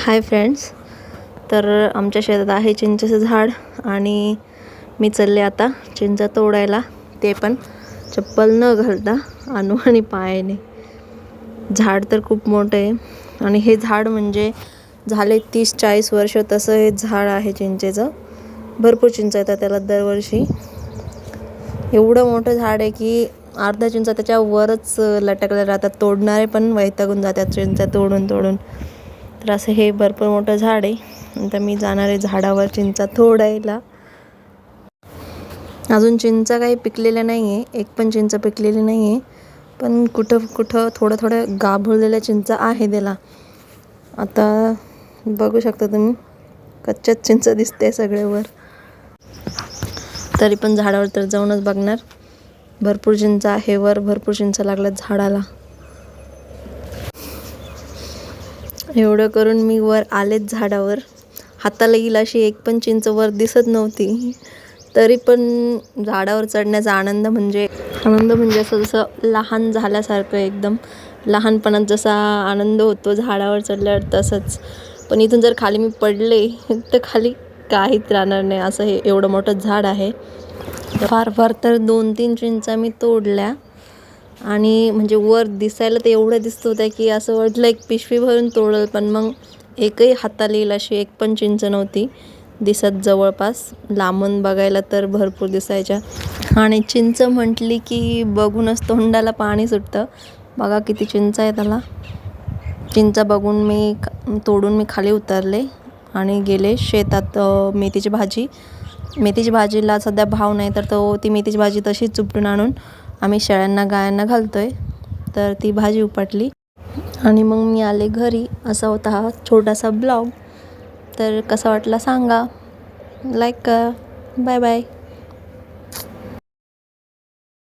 Hi friends. तर आमच्या शेतात आहे चिंचेचं झाड आणि मी चालले आता चिंचा तोडायला, ते पण चप्पल न घालता आणू आणि पायाने. झाड तर खूप मोठं आहे आणि हे झाड म्हणजे झाले 30-40 वर्ष तसं हे झाड आहे चिंचेचं. भरपूर चिंचा येतात त्याला दरवर्षी. एवढं मोठं झाड आहे की अर्धा चिंचा त्याच्यावरच लटकल्या राहतात. तोडणारे पण वैतागून जातात चिंचा तोडून. तर असं हे भरपूर मोठं झाड आहे. आता मी जाणार आहे झाडावर चिंचा तोडायला. अजून चिंचा काही पिकलेल्या नाही आहे, एक पण चिंच पिकलेली नाही आहे, पण कुठं थोडं गाभरलेल्या चिंचा आहे त्याला. आता बघू शकता तुम्ही, कच्च्याच चिंच दिसते सगळ्यावर. तरी पण झाडावर तर जाऊनच बघणार. भरपूर चिंचा आहे वर, भरपूर चिंचा लागल्यात झाडाला. एवढं करून मी वर आलेच झाडावर. हाताला येईल अशी एक पण चिंच वर दिसत नव्हती, तरी पण झाडावर चढण्याचा आनंद म्हणजे असं जसं लहान झाल्यासारखं, एकदम लहानपणात जसा आनंद होतो झाडावर चढल्यावर तसंच. पण इथून जर खाली मी पडले तर खाली काहीच राहणार नाही, असं हे एवढं मोठं झाड आहे. फार तर 2-3 चिंचा मी तोडल्या आणि म्हणजे वर दिसायला तर एवढं दिसत होतं की असं वाटलं एक पिशवी भरून तोडल, पण मग एकही हाताला येईल अशी एक पण चिंच नव्हती दिसत. जवळपास लांबून बघायला तर भरपूर दिसायच्या. आणि चिंच म्हटली की बघूनच तोंडाला पाणी सुटतं. बघा किती चिंच आहे त्याला. चिंचा बघून तोडून मी खाली उतरले आणि गेले शेतात. मेथीची भाजीला सध्या भाव नाही, तर ती मेथीची भाजी तशीच चुपटून आणून आम्ही शेळ्यांना गायांना घालतोय. तर ती भाजी उपटली आणि मग मी आले घरी. असा होता हा छोटासा ब्लॉग. तर कसा वाटला सांगा, लाईक करा. Bye bye.